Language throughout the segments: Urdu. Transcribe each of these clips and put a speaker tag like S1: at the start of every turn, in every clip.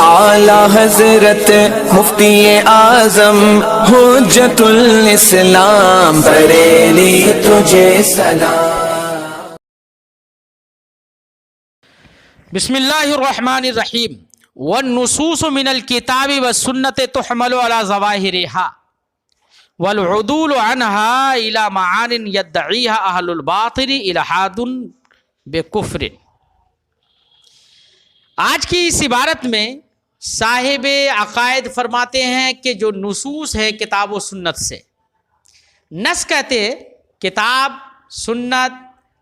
S1: اعلی حضرت مفتی اعظم حجت الاسلام بریلی تجھے سلام۔
S2: بسم اللہ الرحمن الرحیم۔ والنصوص من الکتاب والسنت تحمل على ظواہرها والعدول عنها الى معان يدعيها اہل الباطل الحاد بکفر۔ آج کی اس عبارت میں صاحب عقائد فرماتے ہیں کہ جو نصوص ہے کتاب و سنت سے، نص کہتے ہیں کتاب، سنت،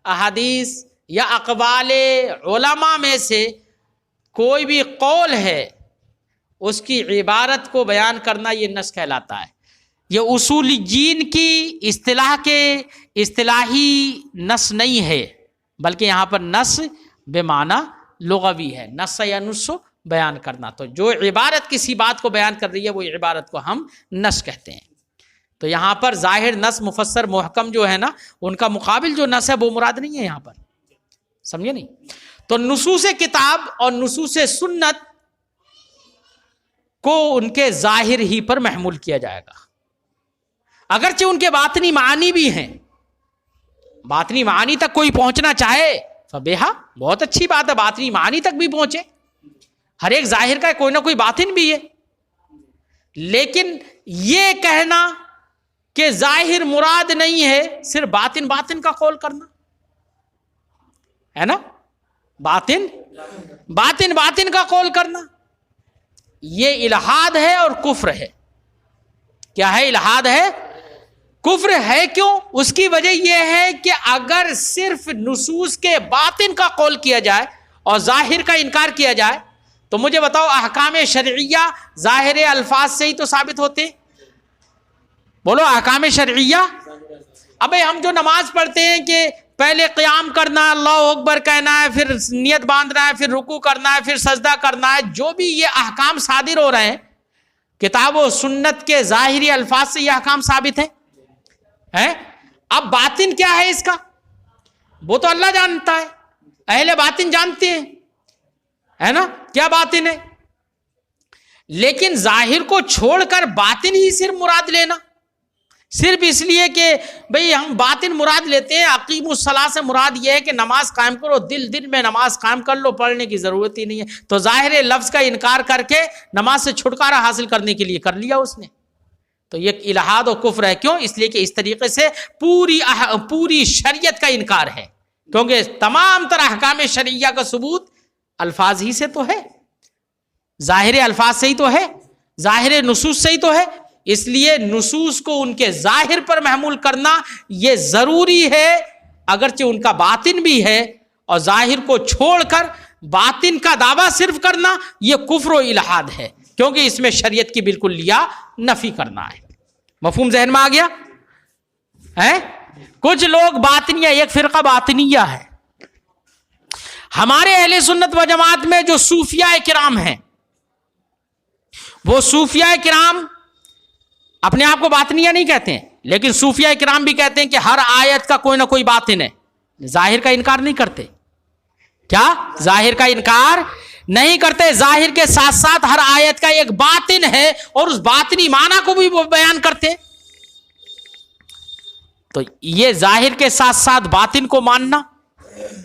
S2: احادیث یا اقوال علماء میں سے کوئی بھی قول ہے اس کی عبارت کو بیان کرنا یہ نص کہلاتا ہے۔ یہ اصولیین کی اصطلاح کے اصطلاحی نص نہیں ہے، بلکہ یہاں پر نص بے معنی لغوی ہے۔ نص یا نص بیان کرنا، تو جو عبارت کسی بات کو بیان کر رہی ہے وہ عبارت کو ہم نص کہتے ہیں۔ تو یہاں پر ظاہر نص، مفسر، محکم جو ہے نا، ان کا مقابل جو نص ہے وہ مراد نہیں ہے یہاں پر، سمجھے نہیں؟ تو نصوص کتاب اور نصوص سنت کو ان کے ظاہر ہی پر محمول کیا جائے گا، اگرچہ ان کے باطنی معانی بھی ہیں۔ باطنی معانی تک کوئی پہنچنا چاہے فبیہا، بہت اچھی بات ہے، باطنی معانی تک بھی پہنچے۔ ہر ایک ظاہر کا کوئی نہ کوئی باطن بھی ہے، لیکن یہ کہنا کہ ظاہر مراد نہیں ہے، صرف باطن کا قول کرنا ہے نا، باطن کا قول کرنا، یہ الحاد ہے اور کفر ہے۔ کیا ہے؟ الحاد ہے، کفر ہے۔ کیوں؟ اس کی وجہ یہ ہے کہ اگر صرف نصوص کے باطن کا قول کیا جائے اور ظاہر کا انکار کیا جائے تو مجھے بتاؤ، احکام شرعیہ ظاہر الفاظ سے ہی تو ثابت ہوتے۔ بولو، احکام شرعیہ۔ ابے ہم جو نماز پڑھتے ہیں کہ پہلے قیام کرنا، اللہ اکبر کہنا ہے، پھر نیت باندھنا ہے، پھر رکوع کرنا ہے، پھر سجدہ کرنا ہے، جو بھی یہ احکام صادر ہو رہے ہیں کتاب و سنت کے ظاہری الفاظ سے، یہ احکام ثابت ہیں۔ اب باطن کیا ہے اس کا؟ وہ تو اللہ جانتا ہے، اہل باطن جانتے ہیں، ہے نا کیا باطن ہے۔ لیکن ظاہر کو چھوڑ کر باطن ہی صرف مراد لینا، صرف اس لیے کہ بھئی ہم باطن مراد لیتے ہیں، اقیم الصلاۃ سے مراد یہ ہے کہ نماز قائم کرو، دل میں نماز قائم کر لو، پڑھنے کی ضرورت ہی نہیں ہے، تو ظاہر لفظ کا انکار کر کے نماز سے چھٹکارا حاصل کرنے کے لیے کر لیا اس نے، تو یہ الحاد و کفر ہے۔ کیوں؟ اس لیے کہ اس طریقے سے پوری شریعت کا انکار ہے، کیونکہ تمام تر احکام شرعیہ کا ثبوت الفاظ ہی سے تو ہے، ظاہر الفاظ سے ہی تو ہے، ظاہر نصوص سے ہی تو ہے۔ اس لیے نصوص کو ان کے ظاہر پر محمول کرنا یہ ضروری ہے، اگرچہ ان کا باطن بھی ہے، اور ظاہر کو چھوڑ کر باطن کا دعویٰ صرف کرنا یہ کفر و الحاد ہے، کیونکہ اس میں شریعت کی بالکل لیا نفی کرنا ہے۔ مفہوم ذہن میں آ گیا ہے؟ کچھ لوگ باطنیہ، ایک فرقہ باطنیہ ہے۔ ہمارے اہل سنت و جماعت میں جو صوفیاء کرام ہیں، وہ صوفیاء کرام اپنے آپ کو باطنیہ نہیں کہتے ہیں، لیکن صوفیاء کرام بھی کہتے ہیں کہ ہر آیت کا کوئی نہ کوئی باطن ہے، ظاہر کا انکار نہیں کرتے۔ کیا؟ ظاہر کا انکار نہیں کرتے، ظاہر کے ساتھ ساتھ ہر آیت کا ایک باطن ہے اور اس باطنی معنی کو بھی وہ بیان کرتے۔ تو یہ ظاہر کے ساتھ ساتھ باطن کو ماننا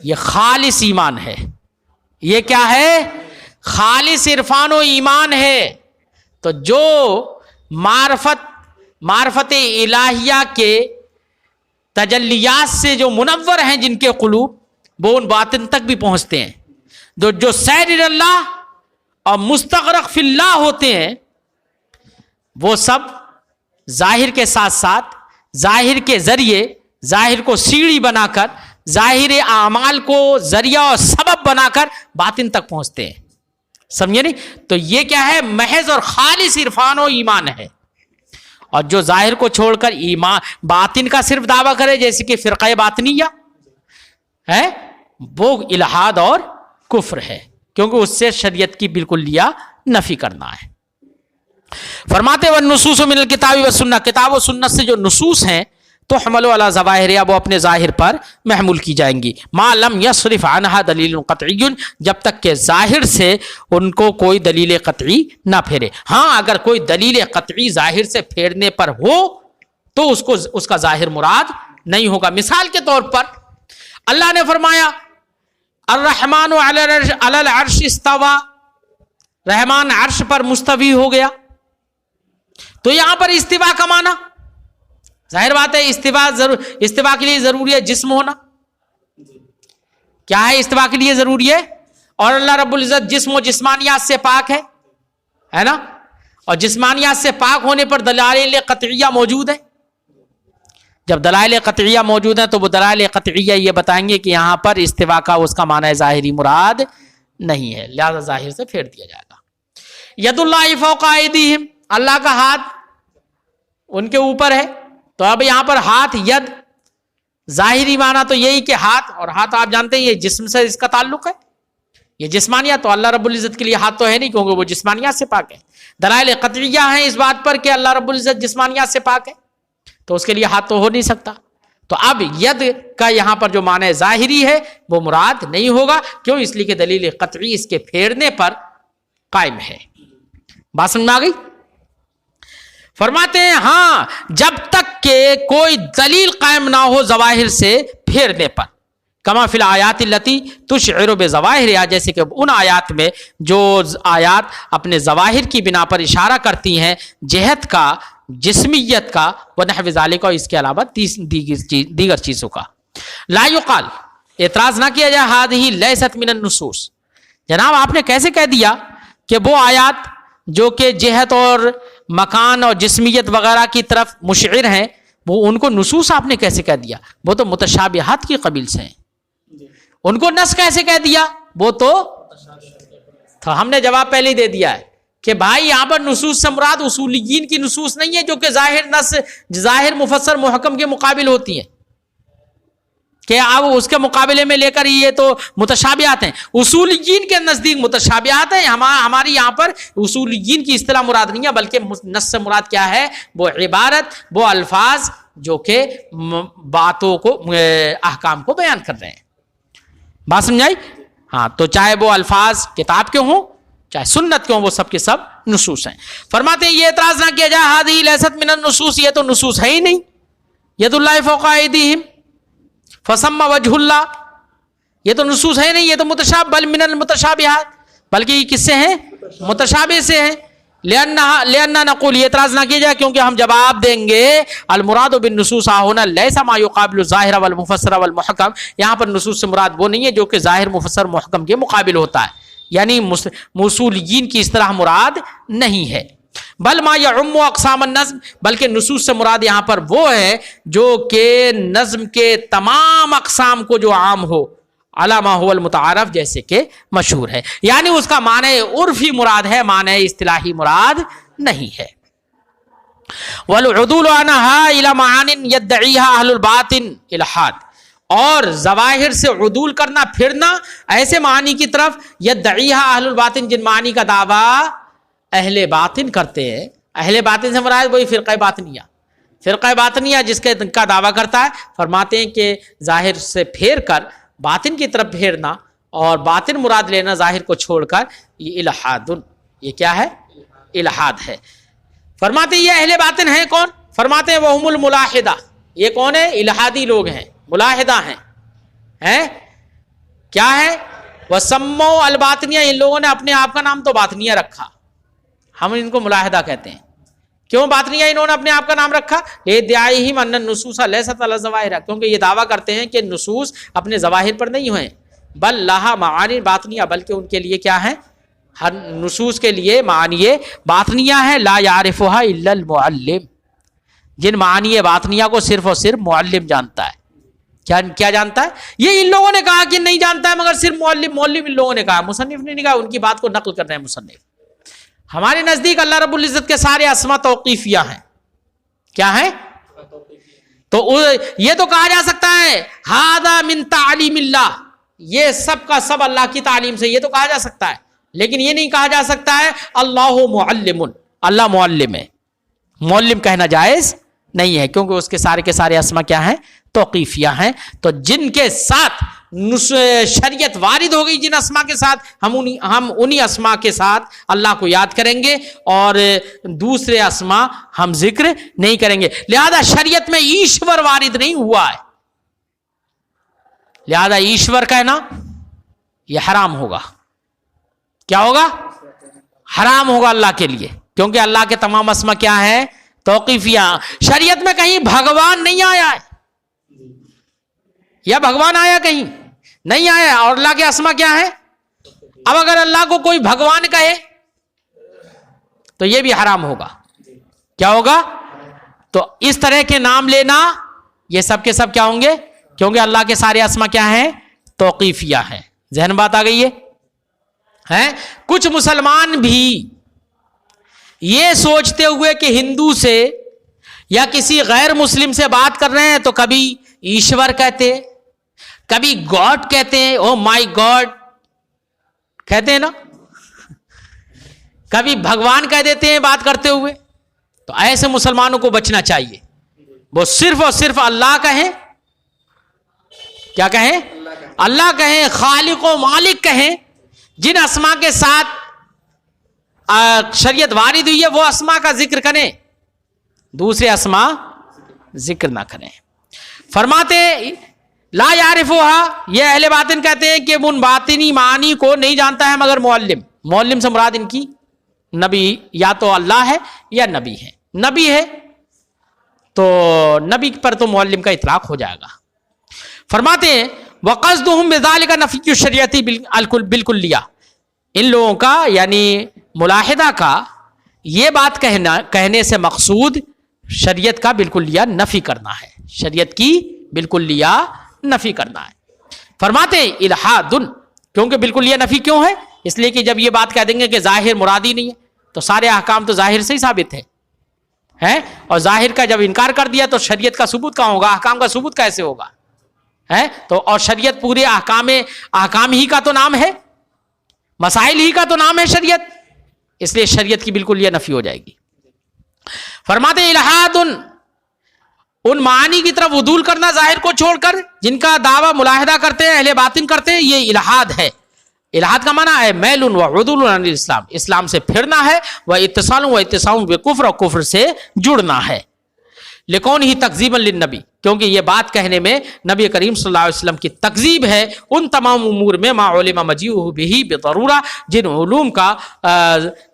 S2: یہ خالص ایمان ہے۔ یہ کیا ہے؟ خالص عرفان و ایمان ہے۔ تو جو معرفت الہیہ کے تجلیات سے جو منور ہیں جن کے قلوب، وہ ان باطن تک بھی پہنچتے ہیں۔ جو سیر اللہ اور مستغرق فی اللہ ہوتے ہیں، وہ سب ظاہر کے ساتھ ساتھ ظاہر کے ذریعے، ظاہر کو سیڑھی بنا کر، ظاہر اعمال کو ذریعہ اور سبب بنا کر باطن تک پہنچتے ہیں، سمجھے نہیں؟ تو یہ کیا ہے؟ محض اور خالص عرفان و ایمان ہے۔ اور جو ظاہر کو چھوڑ کر ایمان باطن کا صرف دعویٰ کرے، جیسے کہ فرقہ باطنیہ ہے، وہ الحاد اور کفر ہے، کیونکہ اس سے شریعت کی بالکل لیا نفی کرنا ہے۔ فرماتے والنصوص من الکتاب والسنہ، کتاب و سنت سے جو نصوص ہیں تحمل علی ظواہرها، وہ اپنے ظاہر پر محمول کی جائیں گی، ما لم یصرف عنها دلیل قطعی، جب تک کہ ظاہر سے ان کو کوئی دلیل قطعی نہ پھیرے۔ ہاں اگر کوئی دلیل قطعی ظاہر سے پھیرنے پر ہو تو اس کا ظاہر مراد نہیں ہوگا۔ مثال کے طور پر اللہ نے فرمایا الرحمن علی العرش استوى، رحمان عرش پر مستوی ہو گیا، تو یہاں پر استوا کا معنی ظاہر بات ہے استوا کے لیے ضروری ہے جسم ہونا۔ کیا ہے استوا کے لیے ضروری ہے؟ اور اللہ رب العزت جسم و جسمانیات سے پاک ہے نا، اور جسمانیات سے پاک ہونے پر دلائل قطعیہ موجود ہے۔ جب دلائل قطعیہ موجود ہیں تو وہ دلائل قطعیہ یہ بتائیں گے کہ یہاں پر استوا کا اس کا معنی ظاہری مراد نہیں ہے، لہذا ظاہر سے پھیر دیا جائے گا۔ ید اللہ فوق ایدیہم، اللہ کا ہاتھ ان کے اوپر ہے، تو اب یہاں پر ہاتھ ید ظاہری معنی تو یہی کہ ہاتھ، اور ہاتھ آپ جانتے ہیں یہ جسم سے اس کا تعلق ہے، یہ جسمانیات، تو اللہ رب العزت کے لیے ہاتھ تو ہے نہیں کیونکہ وہ جسمانیات سے پاک ہے۔ دلائل قطعیہ ہیں اس بات پر کہ اللہ رب العزت جسمانیات سے پاک ہے، تو اس کے لیے ہاتھ تو ہو نہیں سکتا۔ تو اب ید کا یہاں پر جو معنی ظاہری ہے وہ مراد نہیں ہوگا، کیوں؟ اس لیے کہ دلیل قطعی اس کے پھیرنے پر قائم ہے۔ بات سمجھ میں آ گئی؟ فرماتے ہیں ہاں جب تک کہ کوئی دلیل قائم نہ ہو ظواہر سے پھیرنے پر، کما فی الآیات التی تشعر بظواہرها، جیسے کہ ان آیات میں جو آیات اپنے ظواہر کی بنا پر اشارہ کرتی ہیں جہت کا، جسمیت کا، ونحو ذالک، اور اس کے علاوہ دیگر چیزوں کا۔ لا یقال، اعتراض نہ کیا جائے ہذہ لیست من النصوص، جناب آپ نے کیسے کہہ دیا کہ وہ آیات جو کہ جہت اور مکان اور جسمیت وغیرہ کی طرف مشعر ہیں وہ ان کو نصوص آپ نے کیسے کہہ دیا؟ وہ تو متشابہات کی قبیل سے ہیں، ان کو نص کیسے کہہ دیا؟ وہ تو ہم نے جواب پہلے ہی دے دیا ہے کہ بھائی یہاں پر نصوص سے مراد اصولیین کی نصوص نہیں ہے جو کہ ظاہر مفسر محکم کے مقابل ہوتی ہیں، کہ اب اس کے مقابلے میں لے کر یہ تو متشابہات ہیں، اصولیین کے نزدیک متشابہات ہیں، ہماری یہاں پر اصولیین کی اصطلاح مراد نہیں ہے، بلکہ نص سے مراد کیا ہے؟ وہ عبارت، وہ الفاظ جو کہ باتوں کو، احکام کو بیان کر رہے ہیں۔ بات سمجھائی؟ ہاں، تو چاہے وہ الفاظ کتاب کے ہوں چاہے سنت کے ہوں، وہ سب کے سب نصوص ہیں۔ فرماتے ہیں یہ اعتراض نہ کیا جائے ہذہ لیست من النصوص، یہ تو نصوص ہے ہی نہیں۔ ید اللہ فوق ایدیہم فسمى وجہ اللہ، یہ تو نصوص ہے نہیں، یہ تو متشابہ، بل من المتشابہات، بلکہ یہ کس سے ہیں؟ متشابہ سے ہیں۔ لأننا نقول، یہ اعتراض نہ کیا جائے کیونکہ ہم جواب دیں گے المراد بالنصوص ہونا لیس ما يقابل الظاہر والمفسر والمحکم، یہاں پر نصوص سے مراد وہ نہیں ہے جو کہ ظاہر، مفسر، محکم کے مقابل ہوتا ہے، یعنی موصولیین کی اصطلاح مراد نہیں ہے۔ بل ما یعم اقسام النظم، بلکہ نصوص سے مراد یہاں پر وہ ہے جو کہ نظم کے تمام اقسام کو جو عام ہو، علی ما هو المتعارف، جیسے کہ مشہور ہے، یعنی اس کا معنی عرفی مراد ہے، معنی اصطلاحی مراد نہیں ہے۔ والعدول عنها الى معان يدعيها اهل الباطن الحاد، اور ظواہر سے عدول کرنا، پھرنا ایسے معنی کی طرف، يدعيها اهل الباطن، جن معنی کا دعویٰ اہل باطن کرتے ہیں۔ اہل باطن سے مراد وہی فرقہ باطنیہ، فرقہ باطنیہ جس کا دعویٰ کرتا ہے، فرماتے ہیں کہ ظاہر سے پھیر کر باطن کی طرف پھیرنا اور باطن مراد لینا ظاہر کو چھوڑ کر، یہ الحاد، یہ کیا ہے؟ الحاد ہے۔ فرماتے ہیں یہ اہل باطن ہیں کون؟ فرماتے ہیں وہم الملاحدہ، یہ کون ہے؟ الحادی لوگ ہیں، ملاحدہ ہیں۔ کیا ہے؟ وسموا الباطنیہ، ان لوگوں نے اپنے آپ کا نام تو باطنیہ رکھا، ہم ان کو ملاحدہ کہتے ہیں۔ کیوں باطنیہ انہوں نے اپنے آپ کا نام رکھا؟ لِدَعِيهِمْ أَنَّ النُّصُوصَ لَيْسَتْ عَلَى الظَّوَاهِرِ، کیونکہ یہ دعویٰ کرتے ہیں کہ نصوص اپنے ظواہر پر نہیں ہوئے، بل لَهَا مَعَانٍ باطنیہ، بلکہ ان کے لیے کیا ہے؟ ہر نصوص کے لیے معانی باطنیہ ہے، لا يعرفها الا المعلم، جن معانی باطنیہ کو صرف اور صرف معلم جانتا ہے۔ کیا جانتا ہے؟ یہ ان لوگوں نے کہا کہ نہیں جانتا ہے، مگر صرف معلم ان لوگوں نے کہا، مصنف نے نہیں کہا، ان کی بات کو نقل کر رہے ہیں مصنف۔ ہمارے نزدیک اللہ رب العزت کے سارے اسما توقیفیہ ہیں۔ کیا ہیں؟ تو یہ تو کہا جا سکتا ہے ھذا من تعلیم اللہ، یہ سب کا سب اللہ کی تعلیم سے، یہ تو کہا جا سکتا ہے، لیکن یہ نہیں کہا جا سکتا ہے اللہ معلم، اللہ معلم ہے، معلم کہنا جائز نہیں ہے, کیونکہ اس کے سارے اسما کیا ہیں؟ توقیفیہ ہیں. تو جن کے ساتھ شریعت وارد ہوگی, جن اسما کے ساتھ ہم انہی اسما کے ساتھ اللہ کو یاد کریں گے, اور دوسرے اسما ہم ذکر نہیں کریں گے. لہذا شریعت میں ایشور وارد نہیں ہوا ہے, لہذا ایشور کہنا یہ حرام ہوگا. کیا ہوگا؟ حرام ہوگا اللہ کے لیے, کیونکہ اللہ کے تمام اسما کیا ہے؟ توقیفیہ. شریعت میں کہیں بھگوان نہیں آیا ہے, یا بھگوان آیا کہیں؟ نہیں آیا. اور اللہ کے اسما کیا ہے؟ اب اگر اللہ کو کوئی بھگوان کہے تو یہ بھی حرام ہوگا. کیا ہوگا؟ تو اس طرح کے نام لینا یہ سب کے سب کیا ہوں گے؟ کیونکہ اللہ کے سارے اسما کیا ہیں؟ توقیفیہ ہیں. ذہن بات آ گئی ہے؟ کچھ مسلمان بھی یہ سوچتے ہوئے کہ ہندو سے یا کسی غیر مسلم سے بات کر رہے ہیں تو کبھی ایشور کہتے, کبھی گاڈ کہتے ہیں, او مائی گاڈ کہتے ہیں نا, کبھی بھگوان کہہ دیتے ہیں بات کرتے ہوئے. تو ایسے مسلمانوں کو بچنا چاہیے. وہ صرف اور صرف اللہ کہیں. کیا کہیں؟ اللہ کہیں, خالق و مالک کہیں. جن اسما کے ساتھ شریعت وارد ہوئی ہے وہ اسما کا ذکر کریں, دوسرے اسما ذکر نہ کریں. فرماتے لا یعرفها, یہ اہل باطن کہتے ہیں کہ ان باطنی معنی کو نہیں جانتا ہے مگر معلم. معلم سے مراد ان کی نبی, یا تو اللہ ہے یا نبی ہے. نبی ہے تو نبی پر تو معلم کا اطلاق ہو جائے گا. فرماتے ہیں وقصدهم بذلك نفی الشریعتی بالکلیہ, ان لوگوں کا یعنی ملاحدہ کا یہ بات کہنے سے مقصود شریعت کا بالکلیہ نفی کرنا ہے, شریعت کی بالکلیہ نفی کرنا ہے. فرماتے ہیں الحاد, کیونکہ بالکلیہ نفی کیوں ہے؟ اس لیے کہ جب یہ بات کہہ دیں گے کہ ظاہر مرادی نہیں ہے تو سارے احکام تو ظاہر سے ہی ثابت ہے, اور ظاہر کا جب انکار کر دیا تو شریعت کا ثبوت کہاں ہوگا؟ احکام کا ثبوت کیسے ہوگا؟ تو اور شریعت پورے احکام ہی کا تو نام ہے, مسائل ہی کا تو نام ہے شریعت, اس لیے شریعت کی بالکل یہ نفی ہو جائے گی. فرماتے ہیں الحاد, ان معانی کی طرف عدول کرنا ظاہر کو چھوڑ کر, جن کا دعویٰ ملاحدہ کرتے ہیں اہل باطن کرتے ہیں, یہ الحاد ہے. الحاد کا معنی ہے میل و عدول عن الاسلام, اسلام سے پھرنا ہے, و اتصال بکفر, اور کفر سے جڑنا ہے. لکون ہی تکذیبا للنبی, کیونکہ یہ بات کہنے میں نبی کریم صلی اللہ علیہ وسلم کی تکذیب ہے ان تمام امور میں ما علم مجیءہ بہ بضرورہ, جن علوم کا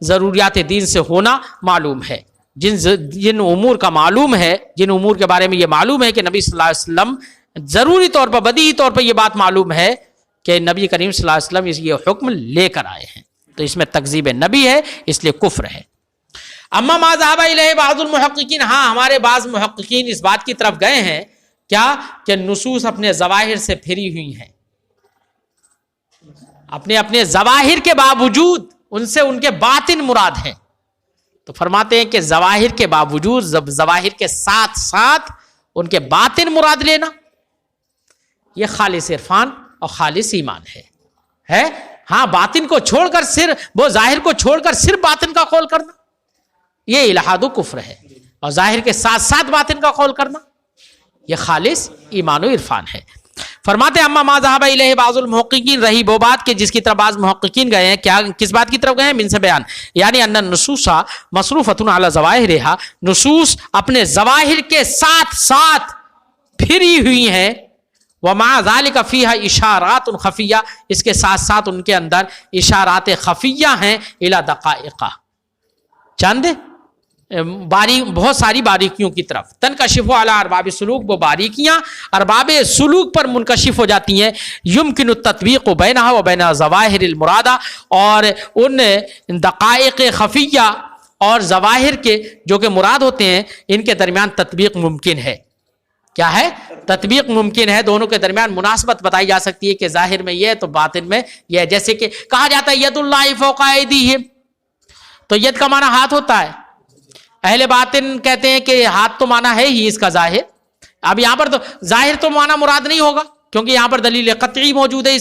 S2: ضروریات دین سے ہونا معلوم ہے, جن امور کا معلوم ہے, جن امور کے بارے میں یہ معلوم ہے کہ نبی صلی اللہ علیہ وسلم ضروری طور پر, بدیہی طور پر یہ بات معلوم ہے کہ نبی کریم صلی اللہ علیہ وسلم یہ حکم لے کر آئے ہیں, تو اس میں تکذیب نبی ہے, اس لیے کفر ہے. اما ما ذهب الیہ بعض المحققین, ہاں ہمارے بعض محققین اس بات کی طرف گئے ہیں کیا کہ نصوص اپنے ظواہر سے پھری ہوئی ہیں, اپنے ظواہر کے باوجود ان سے ان کے باطن مراد ہیں. تو فرماتے ہیں کہ ظواہر کے باوجود, ظواہر کے ساتھ ساتھ ان کے باطن مراد لینا یہ خالص عرفان اور خالص ایمان ہے. ہاں باطن کو چھوڑ کر صرف وہ ظاہر کو چھوڑ کر صرف باطن کا قول کرنا یہ الحاد و کفر ہے, اور ظاہر کے ساتھ ساتھ باطن کا قول کرنا یہ خالص ایمان و عرفان ہے. فرماتے ہیں اما ما ذهب الیہ بعض المحققین, رہی وہ بات کہ جس کی طرف بعض محققین گئے ہیں, کیا کس بات کی طرف گئے ہیں؟ من سے بیان, یعنی ان النصوص مصروفۃ علی ظواہرها, نصوص اپنے ظواہر کے ساتھ ساتھ پھری ہوئی ہیں, ومع ذلك فيها اشارات خفیہ, اس کے ساتھ ساتھ ان کے اندر اشارات خفیہ ہیں, الی دقائق, چند بہت ساری باریکیوں کی طرف. تنکشف علی ارباب سلوک, وہ باریکیاں ارباب سلوک پر منکشف ہو جاتی ہیں. یمکن التطبیق بینہا و بین ظواہر المرادہ, اور ان دقائق خفیہ اور ظواہر کے جو کہ مراد ہوتے ہیں ان کے درمیان تطبیق ممکن ہے. کیا ہے؟ تطبیق ممکن ہے, دونوں کے درمیان مناسبت بتائی جا سکتی ہے کہ ظاہر میں یہ تو باطن میں یہ, جیسے کہ کہا جاتا ہے ید اللہ فوق ایدیہم, تو ید کا معنی ہاتھ ہوتا ہے, اہل باطن کہتے ہیں کہ ہاتھ تو معنی ہے ہی اس کا ظاہر. اب یہاں پر تو ظاہر تو معنی مراد نہیں ہوگا, کیونکہ یہاں پر دلیل قطعی موجود ہے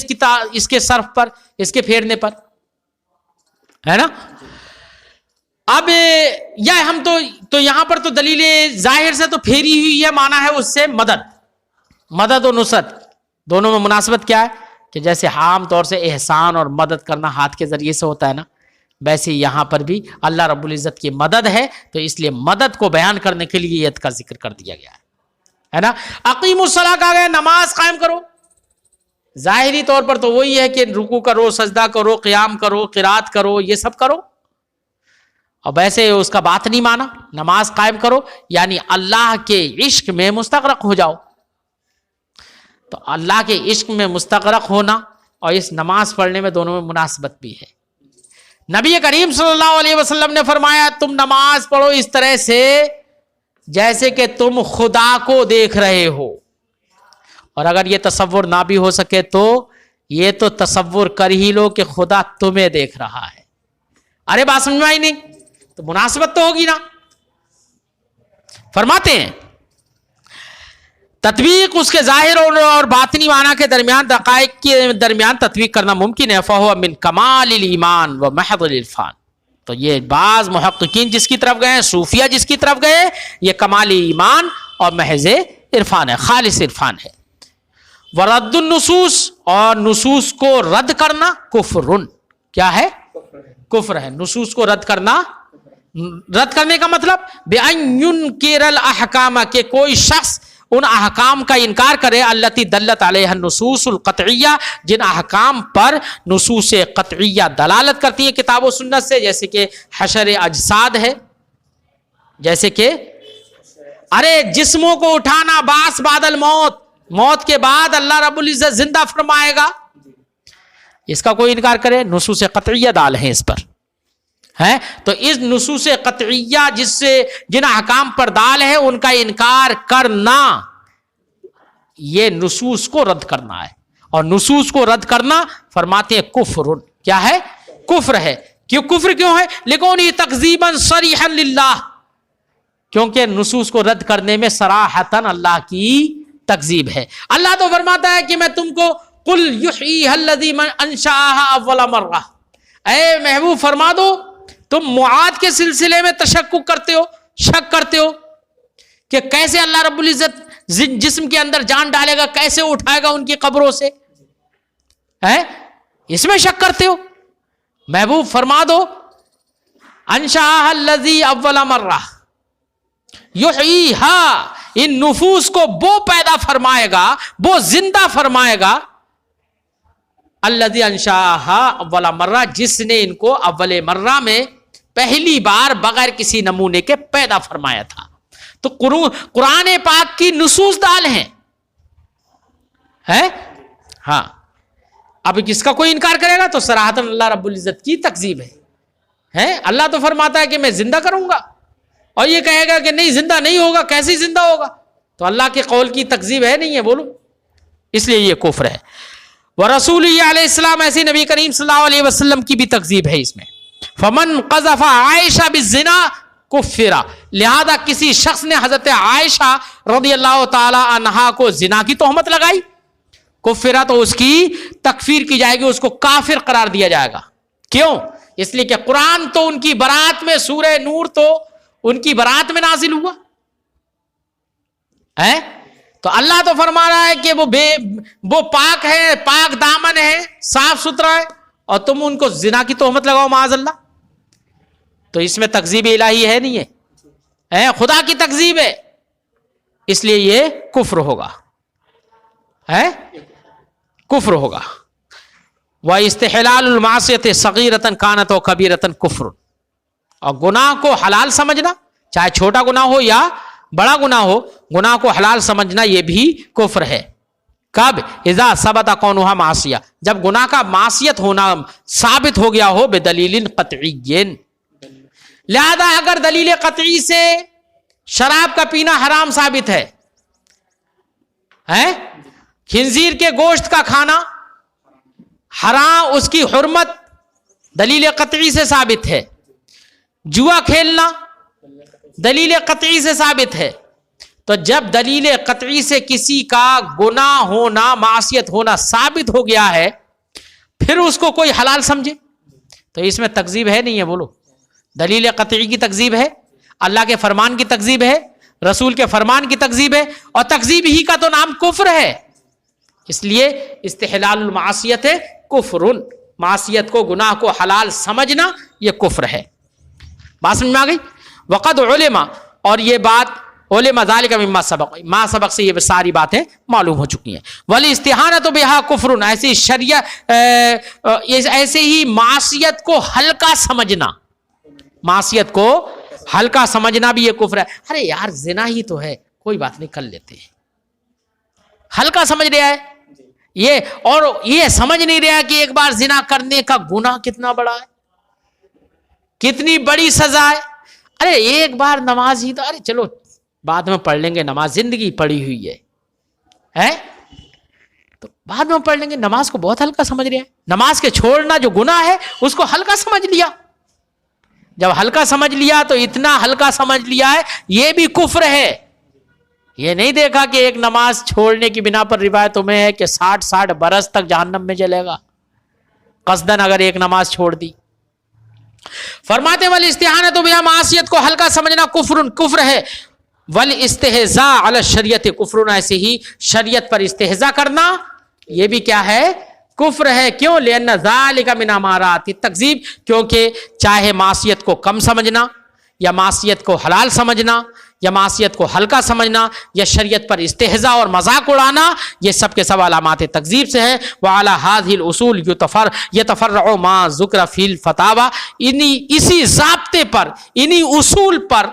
S2: اس کے صرف پر, اس کے پھیرنے پر, ہے نا. اب یا ہم تو یہاں پر تو دلیل ظاہر سے تو پھیری ہوئی ہے، مانا ہے اس سے مدد و نصرت، دونوں میں مناسبت کیا ہے کہ جیسے عام طور سے احسان اور مدد کرنا ہاتھ کے ذریعے سے ہوتا ہے نا، ویسے یہاں پر بھی اللہ رب العزت کی مدد ہے، تو اس لیے مدد کو بیان کرنے کے لیے ید کا ذکر کر دیا گیا ہے نا۔ اقیم الصلاۃ کہا گیا، نماز قائم کرو، ظاہری طور پر تو وہی ہے کہ رکوع کرو، سجدہ کرو، قیام کرو، قرات کرو، یہ سب کرو، اور ویسے اس کا بات نہیں مانا، نماز قائم کرو یعنی اللہ کے عشق میں مستغرق ہو جاؤ۔ تو اللہ کے عشق میں مستغرق ہونا اور اس نماز پڑھنے میں دونوں میں مناسبت بھی ہے۔ نبی کریم صلی اللہ علیہ وسلم نے فرمایا تم نماز پڑھو اس طرح سے جیسے کہ تم خدا کو دیکھ رہے ہو، اور اگر یہ تصور نہ بھی ہو سکے تو یہ تو تصور کر ہی لو کہ خدا تمہیں دیکھ رہا ہے۔ ارے بات سمجھ میں آئی نہیں؟ تو مناسبت تو ہوگی نا۔ فرماتے ہیں تطبیق اس کے ظاہر اور باطنی معنی کے درمیان، دقائق کے درمیان تطبیق کرنا ممکن ہے، فَهُوَ مِن کمال الایمان و محض العرفان۔ تو یہ بعض محققین جس کی طرف گئے، صوفیہ جس کی طرف گئے، یہ کمال ایمان اور محض عرفان ہے، خالص عرفان ہے۔ ورد النصوص، اور نصوص کو رد کرنا کفرن، کیا ہے؟ کفر ہے۔ نصوص کو رد کرنا، رد کرنے کا مطلب بِأَن يُنْكِرَ الْأَحْكَامَ، کہ کوئی شخص ان احکام کا انکار کرے، التی دلت علیہ النصوص القطعیہ، جن احکام پر نصوص قطعیہ دلالت کرتی ہیں کتاب و سنت سے، جیسے کہ حشر اجساد ہے، جیسے کہ ارے جسموں کو اٹھانا، بعث بعد الموت، موت کے بعد اللہ رب العزت زندہ فرمائے گا، اس کا کوئی انکار کرے، نصوص قطعیہ دال ہیں اس پر ہے۔ تو اس نصوص قطعیہ جن احکام پر دال ہے ان کا انکار کرنا، یہ نصوص کو رد کرنا ہے، اور نصوص کو رد کرنا فرماتے ہیں کفر، کیا ہے؟ کفر ہے۔ کفر کیوں ہے؟ لِكَوْنِهِ تَكْذِيبًا صَرِيحًا لِلَّهِ، کیونکہ نصوص کو رد کرنے میں صراحتاً اللہ کی تکذیب ہے۔ اللہ تو فرماتا ہے کہ میں تم کو قُلْ يُحْيِيهَا الَّذِي أَنشَأَهَا أَوَّلَ مَرَّةٍ، اے محبوب فرما دو تم معاد کے سلسلے میں تشکک کرتے ہو، شک کرتے ہو کہ کیسے اللہ رب العزت جسم کے اندر جان ڈالے گا، کیسے اٹھائے گا ان کی قبروں سے، اس میں شک کرتے ہو۔ محبوب فرما دو انشاء الذی اول مرہ یحییہا، ان نفوس کو وہ پیدا فرمائے گا، وہ زندہ فرمائے گا، الذی انشاءہا اول مرہ، جس نے ان کو اول مرہ میں پہلی بار بغیر کسی نمونے کے پیدا فرمایا تھا۔ تو قرآن پاک کی نصوص دال ہیں، ہاں۔ اب کس کا کوئی انکار کرے گا تو صراحتاً اللہ رب العزت کی تکذیب ہے۔ اللہ تو فرماتا ہے کہ میں زندہ کروں گا، اور یہ کہے گا کہ نہیں زندہ نہیں ہوگا، کیسے زندہ ہوگا؟ تو اللہ کے قول کی تکذیب ہے نہیں ہے، بولو، اس لیے یہ کفر ہے۔ ورسول علیہ السلام، ایسے نبی کریم صلی اللہ علیہ وسلم کی بھی تکذیب ہے اس میں۔ فمن قذف عائشہ بالزنا کفر، لہذا کسی شخص نے حضرت عائشہ رضی اللہ تعالی عنہا کو زنا کی تہمت لگائی، کفرہ، تو اس کی تکفیر کی جائے گی، اس کو کافر قرار دیا جائے گا۔ کیوں؟ اس لیے کہ قرآن تو ان کی برات میں، سورہ نور تو ان کی برات میں نازل ہوا ہے، تو اللہ تو فرما رہا ہے کہ وہ پاک ہے، پاک دامن ہے، صاف ستھرا ہے، اور تم ان کو زنا کی تہمت لگاؤ معاذ اللہ، تو اس میں تکذیب الہی ہے نہیں ہے، خدا کی تکذیب ہے، اس لیے یہ کفر ہوگا، کفر ہوگا۔ وَإِسْتِحْلَالُ الْمَعْصِيَةِ صَغِيرَةً كَانَتْ وَكَبِيرَةً كُفْرٌ، اور گناہ کو حلال سمجھنا، چاہے چھوٹا گناہ ہو یا بڑا گناہ ہو، گناہ کو حلال سمجھنا یہ بھی کفر ہے۔ کب؟ اذا ثبت کونھا معصیہ، جب گناہ کا معصیت ہونا ثابت ہو گیا ہو، بدلیل قطعی، لہذا اگر دلیل قطعی سے شراب کا پینا حرام ثابت ہے، خنزیر کے گوشت کا کھانا حرام، اس کی حرمت دلیل قطعی سے ثابت ہے، جوا کھیلنا دلیل قطعی سے ثابت ہے، تو جب دلیل قطعی سے کسی کا گناہ ہونا، معصیت ہونا ثابت ہو گیا ہے، پھر اس کو کوئی حلال سمجھے تو اس میں تکذیب ہے نہیں ہے، بولو، دلیل قطعی کی تکذیب ہے، اللہ کے فرمان کی تکذیب ہے، رسول کے فرمان کی تکذیب ہے، اور تکذیب ہی کا تو نام کفر ہے. اس لیے استحلال المعصیت ہے کفر، معصیت کو، گناہ کو حلال سمجھنا یہ کفر ہے. بات سمجھ میں آ گئی؟ وقد علما، اور یہ بات علما ذالک مما سبق، ما سبق سے یہ ساری باتیں معلوم ہو چکی ہیں. والاستہانۃ بہا کفر، ایسی شریعت ایسے ہی معصیت کو ہلکا سمجھنا، معصیت کو ہلکا سمجھنا بھی یہ کفر ہے. ارے یار زنا ہی تو ہے، کوئی بات نہیں کر لیتے ہیں، ہلکا سمجھ رہا ہے یہ، اور یہ سمجھ نہیں رہا کہ ایک بار زنا کرنے کا گناہ کتنا بڑا ہے، کتنی بڑی سزا ہے. ارے ایک بار نماز ہی تو، ارے چلو بعد میں پڑھ لیں گے، نماز زندگی پڑھی ہوئی ہے تو بعد میں پڑھ لیں گے. نماز کو بہت ہلکا سمجھ رہے ہیں. نماز کے چھوڑنا جو گناہ ہے اس کو ہلکا سمجھ لیا. جب ہلکا سمجھ لیا تو اتنا ہلکا سمجھ لیا ہے یہ بھی کفر ہے. یہ نہیں دیکھا کہ ایک نماز چھوڑنے کی بنا پر روایتوں میں ہے کہ 60 برس تک جہنم میں جلے گا قصدن اگر ایک نماز چھوڑ دی. فرماتے والاستہانۃ بہا، معصیت کو ہلکا سمجھنا کفر ہے. والاستہزاء علی الشریعۃ کفر، ایسے ہی شریعت پر استہزاء کرنا یہ بھی کیا ہے؟ کفر ہے. کیوں؟ لأن ذلک من امارات التکذیب، کیونکہ چاہے معصیت کو کم سمجھنا یا معصیت کو حلال سمجھنا یا معصیت کو ہلکا سمجھنا یا شریعت پر استہزاء اور مذاق اڑانا، یہ سب کے سب علامات تکذیب سے ہیں. وعلی هذه الاصول يتفرع ما ذکر فی الفتاوی، اسی ضابطے پر، انہی اصول پر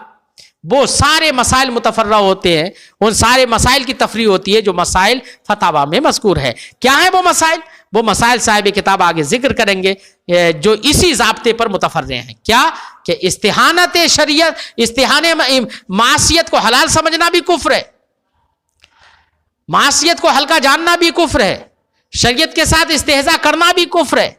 S2: وہ سارے مسائل متفرع ہوتے ہیں. ان سارے مسائل کی تفریع ہوتی ہے جو مسائل فتاوا میں مذکور ہے. کیا ہیں وہ مسائل؟ وہ مسائل صاحب کتاب آگے ذکر کریں گے جو اسی ضابطے پر متفرع ہیں. کیا؟ کہ استہانت شریعت، استہانے معصیت کو حلال سمجھنا بھی کفر ہے، معصیت کو ہلکا جاننا بھی کفر ہے، شریعت کے ساتھ استہزاء کرنا بھی کفر ہے.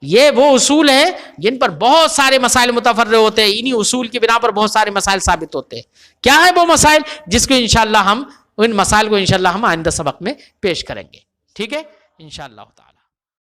S2: یہ وہ اصول ہیں جن پر بہت سارے مسائل متفرع ہوتے ہیں. انہی اصول کی بنا پر بہت سارے مسائل ثابت ہوتے ہیں. کیا ہے وہ مسائل؟ جس کو انشاءاللہ ہم ان مسائل کو انشاءاللہ ہم آئندہ سبق میں پیش کریں گے. ٹھیک ہے انشاءاللہ تعالی.